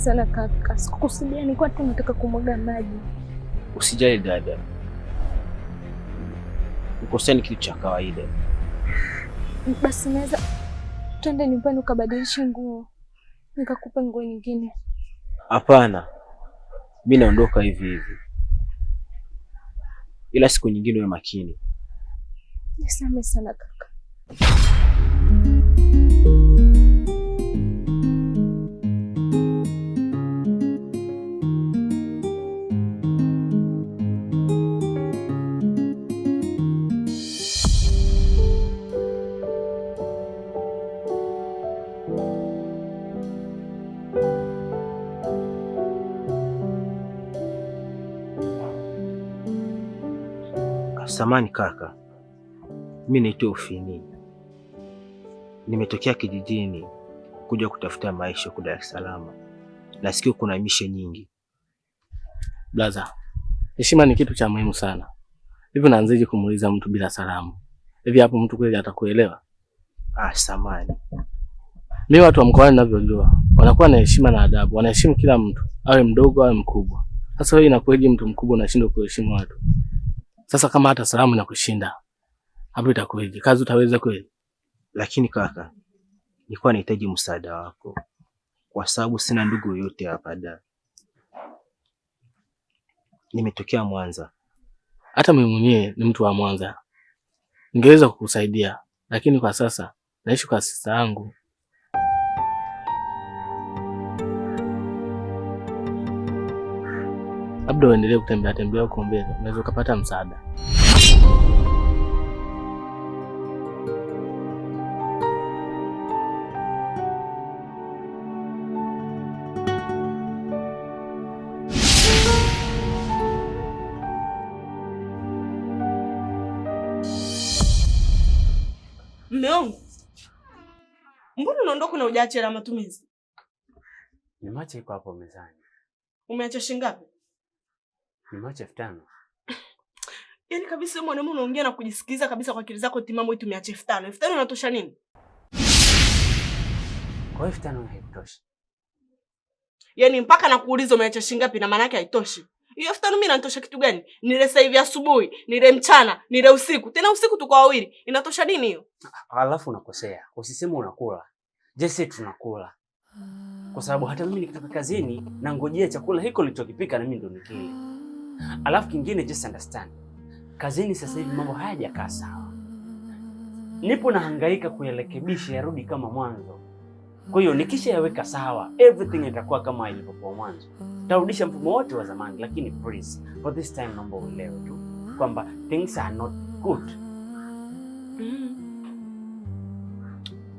sana kaka. Sikukusudia, nilikuwa tu nataka kumwaga maji. Usijali dada. Ukosea ni kitu cha kawaida. Basi naweza twende nyumbani ukabadilisha nguo. Nikakupa nguo nyingine. Hapana. Mimi naondoka hivi hivi. Ila siku nyingine uwe makini. Nisamehe sana kaka. Samani kaka. Mimi naitwa Ufini. Nimetokea kijijini kuja kutafuta maisha kwa Dar es Salaam. Nasikia kuna mishe nyingi. Blaza, heshima ni kitu cha muhimu sana. Hivi naanzaje kumuuliza mtu bila salamu? Hivi hapo mtu kweli atakuelewa? Samani. Mimi watu wa mkoani ninavyojua, wanakuwa na heshima na adabu. Wanaheshimu kila mtu, awe mdogo awe mkubwa. Sasa wewe inakuwaje mtu mkubwa unashindwa kuheshimu watu? Sasa kama hata salamu inakushinda, hapo itakuwaje? Kazi utaweza kweli? Lakini kaka, nilikuwa nahitaji msaada wako. Kwa sababu sina ndugu yoyote hapa Dar. Nimetokea Mwanza. Hata mimi mwenyewe ni mtu wa Mwanza. Ningeweza kukusaidia, lakini kwa sasa naishi kwa sister yangu. Labda uendelee kutembea tembea huko mbele, unaweza ukapata msaada. Mume wangu, mbona unaondoka na hujaacha hela matumizi? Nimeacha iko hapo mezani. Umeacha shilingi ngapi? Nimeacha 5,000. Yaani kabisa wewe mwanamume unaongea na kujisikiliza kabisa kwa akili zako timamu, eti umeacha 5,000. 5,000 inatosha nini? Kwa 5,000 haitosha. Yaani mpaka nakuuliza umeacha shilingi ngapi na maana yake haitoshi. Hiyo 5,000 mimi inatosha kitu gani? Nile sasa hivi asubuhi, nile mchana, nile usiku. Tena usiku tuko wawili. Inatosha nini hiyo? Alafu unakosea. Usiseme unakula. Jesse tunakula. Kwa sababu hata mimi nikitoka kazini na ngojea chakula hiko nilichokipika na mimi ndo nikile. Alafu kingine just understand. Kazini sasa hivi mambo hayajakaa sawa. Nipo nahangaika kuyarekebisha yarudi kama mwanzo. Kwa hiyo nikisha yaweka sawa, everything itakuwa kama ilivyokuwa mwanzo. Tarudisha mfumo wote wa zamani, lakini please, for this time naomba uelewe tu kwamba things are not good.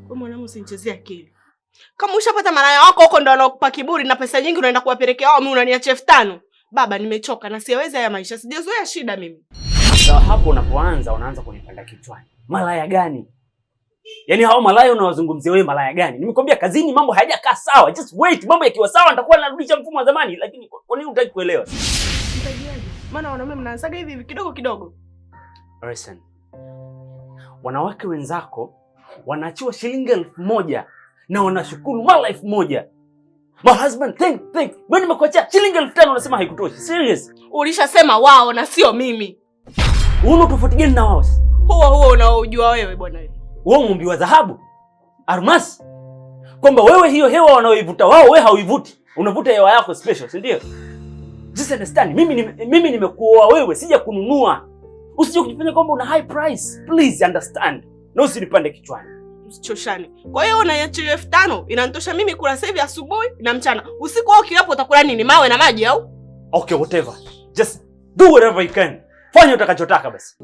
Kwa mwanangu usinichezee akili. Kama ushapata malaya wako huko ndo anakupa kiburi na pesa nyingi unaenda kuwapelekea wao, mimi unaniacha 5,000. Baba nimechoka na siwezi haya maisha. Sijazoea shida mimi. Sasa hapo unaanza kunipanda kichwani. Malaya gani? Yaani hao malaya unawazungumzia wewe malaya gani? Nimekwambia kazini mambo hayajakaa sawa. Just wait, mambo yakiwa sawa nitakuwa narudisha mfumo wa zamani, lakini kwa nini hutaki kuelewa? Nitajiaje? Maana wanaume mnaanzaga hivi kidogo kidogo. Listen. Wanawake wenzako wanaachiwa shilingi 1,000 na wanashukuru mara 1,000. My husband think. Wewe nimekuachia shilingi 5,000 unasema haikutoshi. Serious? Ulishasema wao na sio mimi. Uno tofauti gani na wao? Huo unaojua wewe bwana wewe. Wewe mumbi wa dhahabu? Almasi? Kwamba wewe hiyo hewa wanaoivuta wao wewe hauivuti. Unavuta hewa yako special, si ndio? Just understand. Mimi nimekuoa wewe, sija kununua. Usije kujifanya kwamba una high price. Please understand. Na usinipande kichwani. Usichoshane. Kwa hiyo unaiacha 5,000 inanitosha mimi kula sasa hivi asubuhi na mchana. Usiku wao kiwapo utakula nini? Mawe na maji au? Okay, whatever. Just do whatever you can. Fanya utakachotaka basi.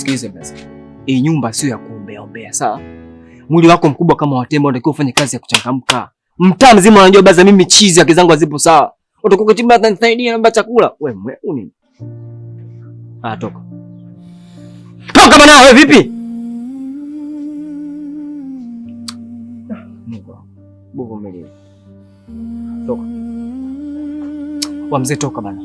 Sikiliza basi. Hii nyumba sio ya kuombea ombea, sawa? Mwili wako mkubwa kama wa tembo unatakiwa ufanye kazi ya kuchangamka. Mtaa mzima unajua basi mimi chizi yake zangu hazipo sawa. Utakuwa kuchimba atanisaidia namba chakula. Wewe nini? Toka. Toka bana wewe vipi? Bovu mimi. Toka. Wa mzee toka bana.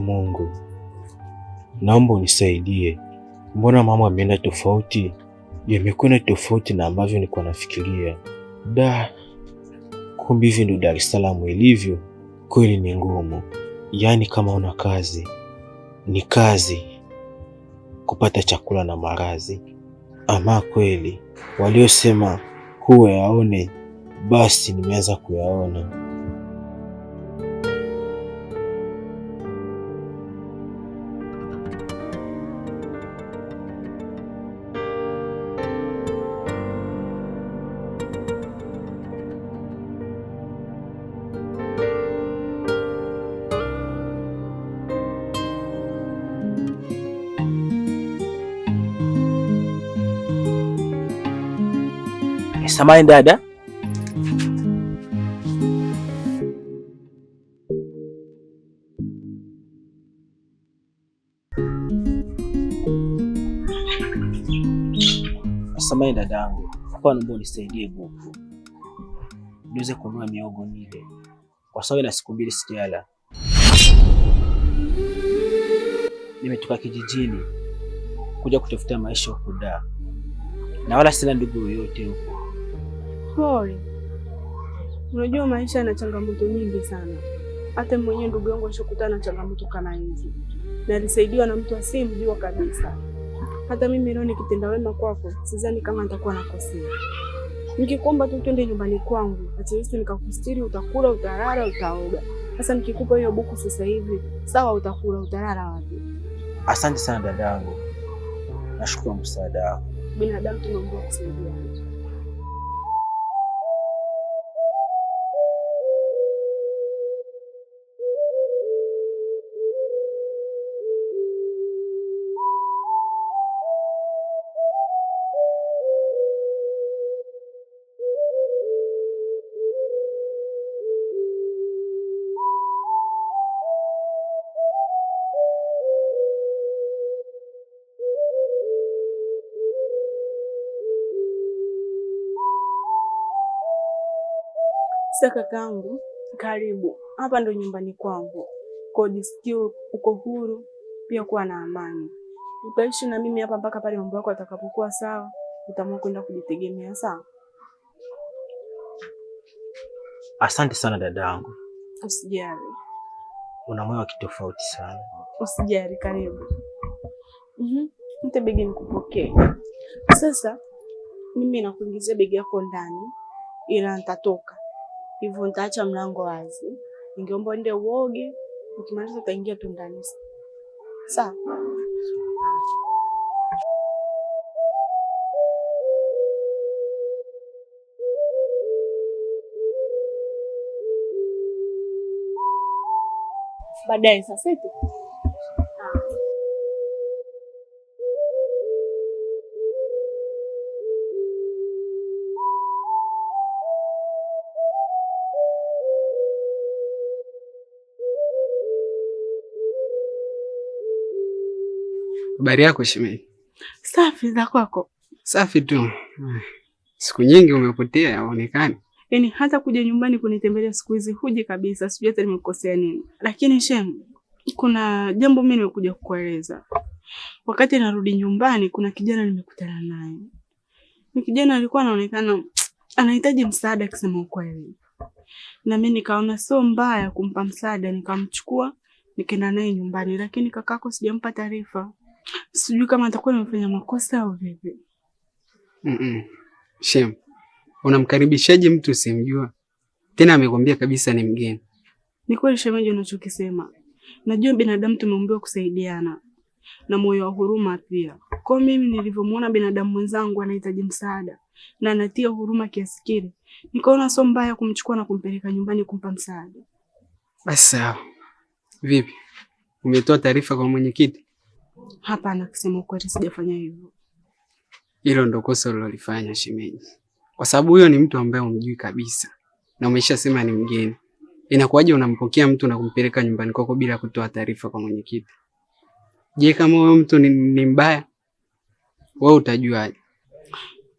Mungu, naomba unisaidie. Mbona mama ameenda tofauti? Yamekwenda tofauti na ambavyo nilikuwa nafikiria. Kumbe hivi ndio Dar es Salaam ilivyo. Kweli ni ngumu. Yaani kama una kazi, ni kazi kupata chakula na marazi. Ama kweli waliosema huwa yaone, basi nimeanza kuyaona. Samahani dada. Samahani dadangu. Hapa naomba unisaidie buku. Niweze kununua miogo nile. Kwa sababu na siku mbili sijala. Nimetoka kijijini kuja kutafuta maisha huko Dar. Na wala sina ndugu yoyote huko. Pole. Unajua maisha yana changamoto nyingi sana. Hata mwenyewe ndugu yangu alishokutana na changamoto kama hizi. Na alisaidiwa na mtu asimjua kabisa. Hata mimi leo nikitenda wema kwako, sidhani kama nitakuwa nakosea. Nikikuomba tu twende nyumbani kwangu, at least nikakustiri, utakula, utalala, utaoga. Sasa nikikupa hiyo buku sasa hivi, sawa utakula, utalala wapi? Asante sana dadangu. Nashukuru msaada wako. Binadamu tunaomba kusaidia. Sasa kakaangu, karibu. Hapa ndo nyumbani kwangu. Kwa jisikie uko huru, pia kuwa na amani. Utaishi na mimi hapa mpaka pale mambo yako atakapokuwa sawa, utaamua kwenda kujitegemea, sawa? Asante sana dadangu. Usijali. Una moyo wa kitofauti sana. Usijali, karibu. Mte begi nikupokee. Sasa mimi nakuingizia begi yako ndani, ila nitatoka. Hivyo nitaacha mlango wazi. Ningeomba uende uoge, ukimaliza utaingia tu ndani. Sawa? Baadaye sasa hivi. Habari yako shemeji? Safi, za kwako? Safi tu. Siku nyingi umepotea, haonekani. Yaani hata kuja nyumbani kunitembelea siku hizi huji kabisa, sijui hata nimekosea nini. Lakini shem, kuna jambo mimi nimekuja kukueleza. Wakati narudi nyumbani kuna kijana nimekutana naye. Ni kijana alikuwa anaonekana anahitaji msaada kusema ukweli. Na mimi nikaona sio mbaya kumpa msaada, nikamchukua nikaenda naye nyumbani, lakini kakako sijampa taarifa. Sijui kama atakuwa amefanya makosa au vipi. Shem, unamkaribishaje mtu usimjua? Tena amekwambia kabisa ni mgeni. Ni kweli shemeji unachokisema. Najua binadamu tumeumbiwa kusaidiana na moyo wa huruma pia. Kwa mimi nilivyomuona binadamu mwenzangu anahitaji msaada na anatia huruma kiasi kile, nikaona sio mbaya kumchukua na kumpeleka nyumbani kumpa msaada. Basi sawa. Vipi? Umetoa taarifa kwa mwenyekiti? Hapana, kusema ukweli sijafanya hivyo. Hilo ndo kosa ulilofanya shemeji. Kwa sababu huyo ni mtu ambaye umjui kabisa na umeshasema ni mgeni. Inakuwaje unampokea mtu na kumpeleka nyumbani kwako bila kutoa taarifa kwa mwenyekiti? Je, kama huyo mtu ni mbaya, wewe utajuaje?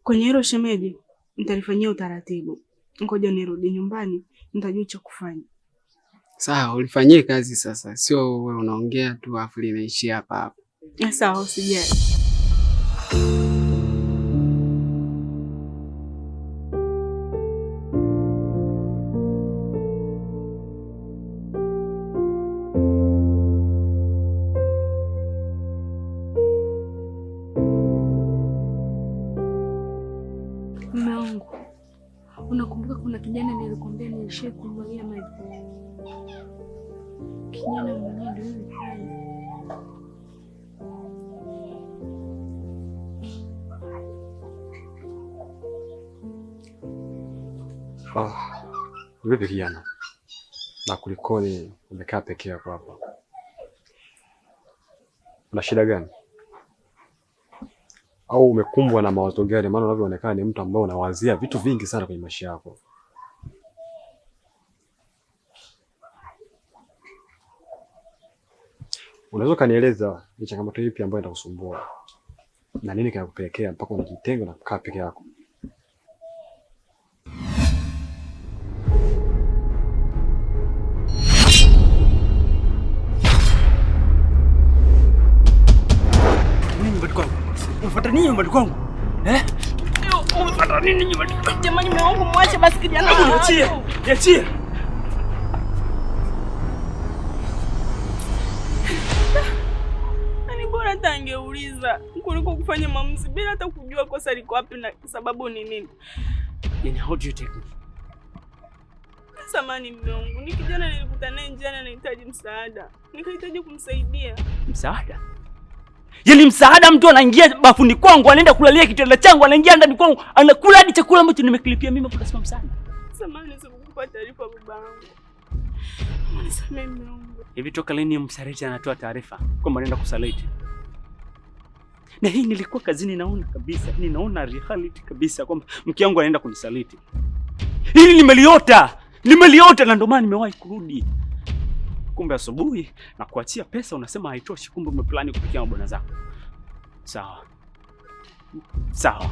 Kwenye hilo shemeji, nitalifanyia utaratibu. Ngoja nirudi nyumbani, nitajua cha kufanya. Sawa, ulifanyie kazi sasa. Sio wewe unaongea tu afu linaishia hapa hapa. Sawa, usijali. Mume wangu, unakumbuka kuna kijana nilikwambia nilishie kumwagia maji? Kijana mwenyewe ndio yule pale. Vipi kijana? Na kulikoni umekaa peke yako hapa? Una shida gani? Au umekumbwa na mawazo gani? Maana unavyoonekana ni mtu ambaye unawazia vitu vingi sana kwenye maisha yako. Unaweza kanieleza ni changamoto ipi ambayo inakusumbua? Na nini kinakupelekea mpaka unajitenga na kukaa peke yako? Unafuata nini nyumbani kwangu? Unafuata nini nyumbani? Jamani, mume wangu mwache basi kijana. Niachie. Niachie. Ni bora tangeuliza kuliko kufanya maamuzi bila hata kujua kosa liko wapi na sababu ni nini. Then how do you take me? Samahani mume wangu, ni kijana nilikutana naye njiani anahitaji msaada. Nikahitaji kumsaidia. Msaada? Yaani msaada, mtu anaingia bafuni kwangu, anaenda kulalia kitanda changu, anaingia ndani kwangu, anakula hadi chakula ambacho nimekilipia mimi, unasema msaada? Samahani, sikukupa taarifa babangu. Nisamehe mume wangu. Hivi toka lini msaliti anatoa taarifa kwamba anaenda kusaliti? Na hii nilikuwa kazini naona kabisa, ninaona reality kabisa kwamba mke wangu anaenda kunisaliti. Hili nimeliota na ndio maana nimewahi kurudi. Kumbe asubuhi na kuachia pesa unasema haitoshi, kumbe umeplani kupikia mabwana zako. Sawa. Sawa.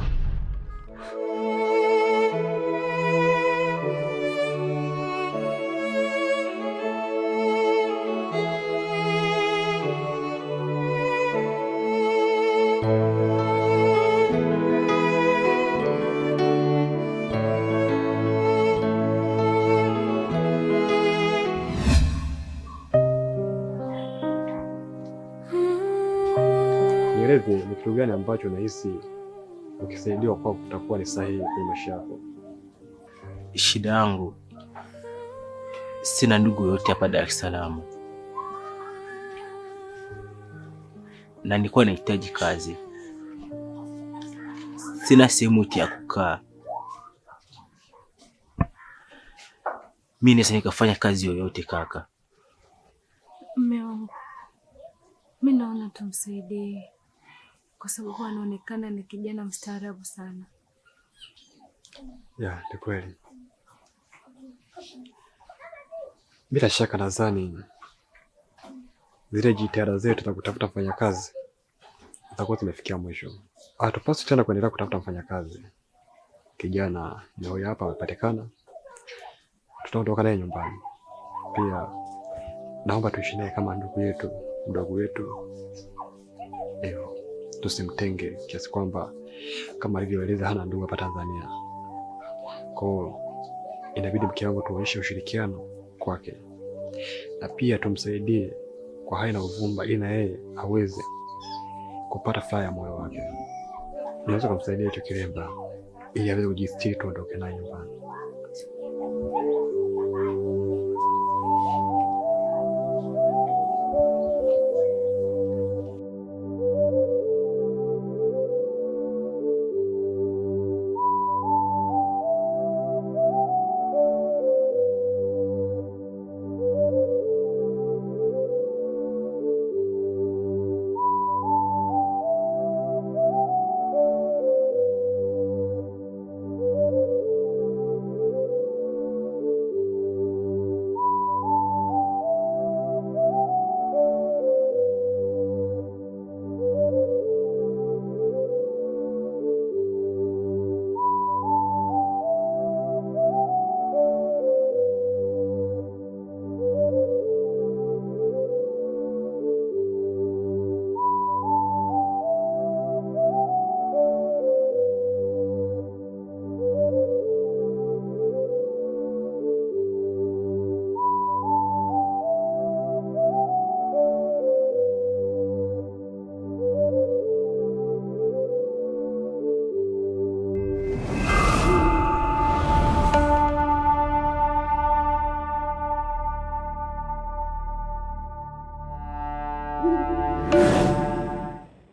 Nieleze ni kitu gani ambacho unahisi ukisaidiwa kwa kutakuwa ni sahihi kwenye maisha yako? Shida yangu, sina ndugu yote hapa Dar es Salaam, na nilikuwa nahitaji kazi. Sina sehemu ya kukaa. Mimi naweza nikafanya kazi yoyote kaka. Mume wangu, mimi naona tumsaidie kwa sababu anaonekana ni kijana mstaarabu sana. Ya, ni kweli. Bila shaka nadhani zile jitihada zetu za kutafuta mfanyakazi zitakuwa zimefikia mwisho. Hatupaswi tena kuendelea kutafuta mfanyakazi. Kijana leo hapa amepatikana, tutaondoka naye nyumbani. Pia naomba tuishi naye kama ndugu yetu, mdogo wetu. Leo tusimtenge kiasi kwamba kama alivyoeleza hana ndugu hapa Tanzania. Kwa inabidi mke wangu tuonyeshe ushirikiano kwake, na pia tumsaidie kwa hai na uvumba, ili na yeye aweze kupata furaha ya moyo wake. Naweza kumsaidia hicho kilemba ili aweze kujistiri, tuondoke naye nyumbani.